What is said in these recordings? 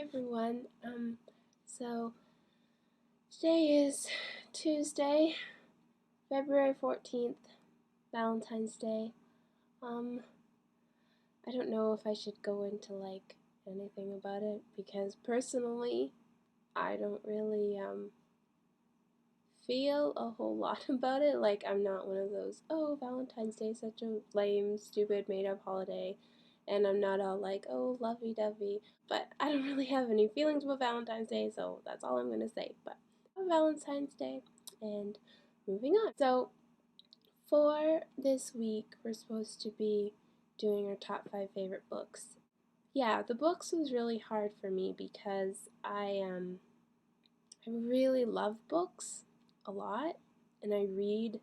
everyone. So today is Tuesday, February 14th, Valentine's Day. I don't know if I should go into anything about it because personally I don't really feel a whole lot about it. Like, I'm not one of those, oh, Valentine's Day is such a lame, stupid, made up holiday. And I'm not all like, oh, lovey dovey. But I don't really have any feelings about Valentine's Day, so that's all I'm going to say. But Valentine's Day, and moving on. So, for this week, we're supposed to be doing our top 5 favorite books. Yeah, the books was really hard for me because I really love books a lot, and I read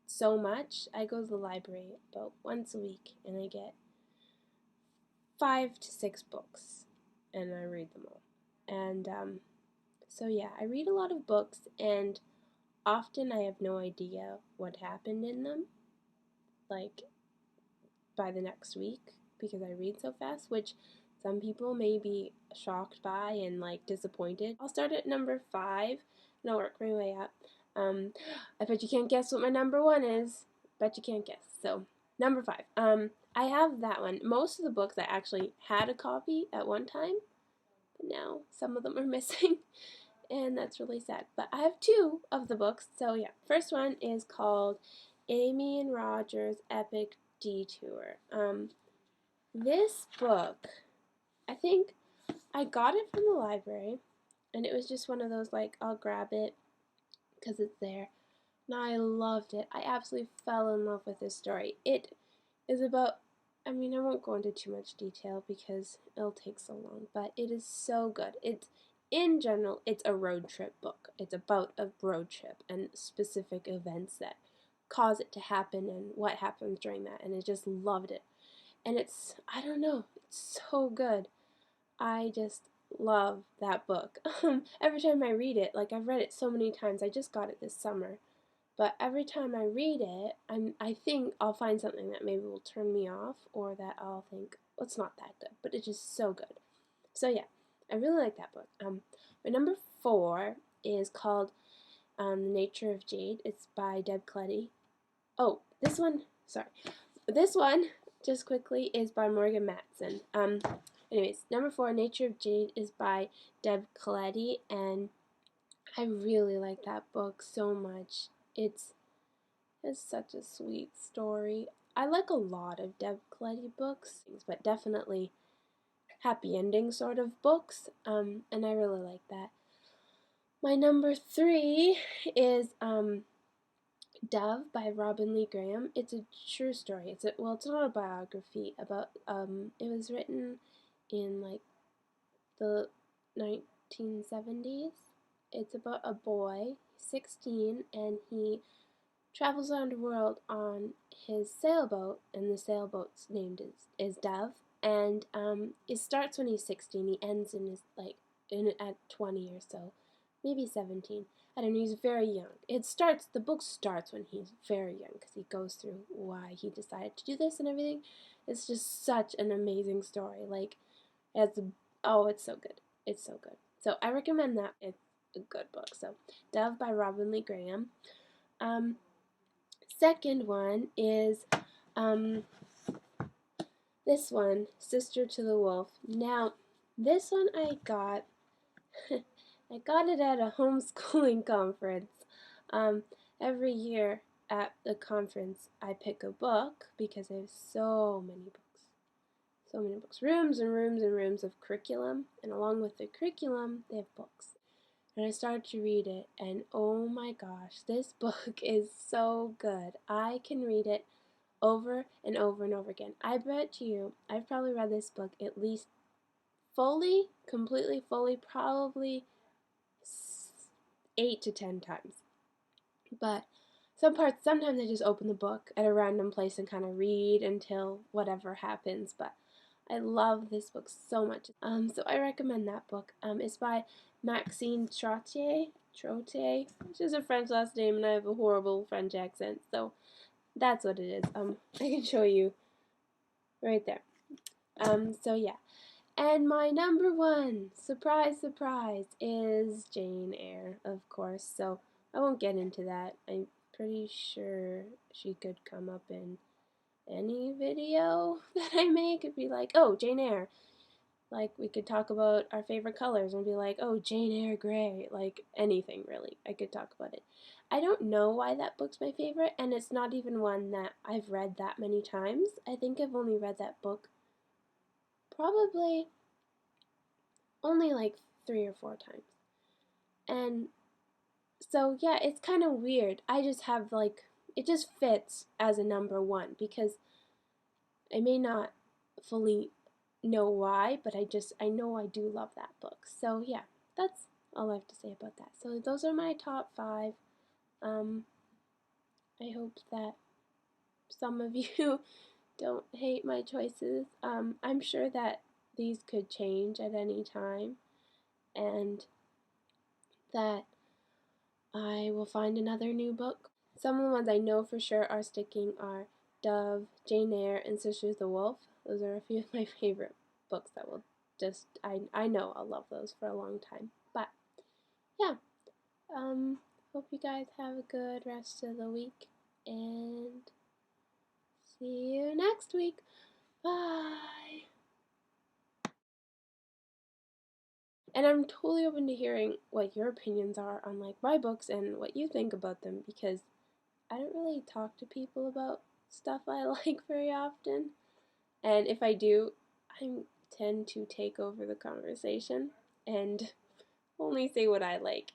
so much. I go to the library about once a week, and I get 5 to 6 books, and I read them all. And so yeah, I read a lot of books, and often I have no idea what happened in them, like by the next week, because I read so fast, which some people may be shocked by and disappointed. I'll start at number 5, and I'll work my way up. I bet you can't guess what my number 1 is. Bet you can't guess. So, number 5. I have that one. Most of the books I actually had a copy at one time, but now some of them are missing, and that's really sad. But I have 2 of the books, so yeah. First one is called Amy and Roger's Epic Detour. This book, I think I got it from the library, and it was just one of those, I'll grab it because it's there. And I loved it. I absolutely fell in love with this story. It is about, I won't go into too much detail because it'll take so long, but it is so good. In general, it's a road trip book. It's about a road trip and specific events that cause it to happen and what happens during that, and I just loved it. And I don't know, it's so good. I just love that book. Every time I read it, I've read it so many times. I just got it this summer. But every time I read it, I think I'll find something that maybe will turn me off, or that I'll think, well, it's not that good, but it's just so good. So yeah, I really like that book. My number 4 is called The Nature of Jade. It's by Deb Cletty. Oh, this one, just quickly, is by Morgan Matson. Anyways, number 4, Nature of Jade, is by Deb Cletty, and I really like that book so much. It's such a sweet story. I like a lot of Deb Cletty books, but definitely happy ending sort of books, and I really like that. My number 3 is Dove by Robin Lee Graham. It's a true story. It's not a biography about, it was written in the 1970s. It's about a boy, 16, and he travels around the world on his sailboat, and the sailboat's named is Dove. And it starts when he's 16. He ends in his at 20 or so, maybe 17. I don't know. He's very young. The book starts when he's very young because he goes through why he decided to do this and everything. It's just such an amazing story. It's so good. It's so good. So I recommend that. It's a good book. So Dove by Robin Lee Graham. Second one is this one, Sister to the Wolf. Now, this one I got I got it at a homeschooling conference. Every year at the conference, I pick a book because I have so many books. So many books. Rooms and rooms and rooms of curriculum, and along with the curriculum, they have books. And I started to read it, and oh my gosh, this book is so good. I can read it over and over and over again. I bet you, I've probably read this book at least completely fully, probably 8 to 10 times. But sometimes I just open the book at a random place and kind of read until whatever happens. But I love this book so much. So I recommend that book. It's by Maxine Trottier, which is a French last name, and I have a horrible French accent, so that's what it is. I can show you right there. So yeah. And my number one, surprise, surprise, is Jane Eyre, of course. So I won't get into that. I'm pretty sure she could come up in any video that I make. It'd be like, oh, Jane Eyre. Like, we could talk about our favorite colors and be like, oh, Jane Eyre gray. Like, anything, really. I could talk about it. I don't know why that book's my favorite, and it's not even one that I've read that many times. I think I've only read that book probably only like 3 or 4 times. And so, yeah, it's kind of weird. I just have, like, it just fits as a number one because I may not fully know why, but I know I do love that book. So yeah, that's all I have to say about that. So those are my top 5. I hope that some of you don't hate my choices. I'm sure that these could change at any time, and that I will find another new book. Some of the ones I know for sure are sticking are Dove, Jane Eyre, and Sisters of the Wolf. Those are a few of my favorite books that will just, I know I'll love those for a long time. But yeah, hope you guys have a good rest of the week, and see you next week. Bye. And I'm totally open to hearing what your opinions are on like my books and what you think about them, because I don't really talk to people about stuff I like very often. And if I do, I tend to take over the conversation and only say what I like.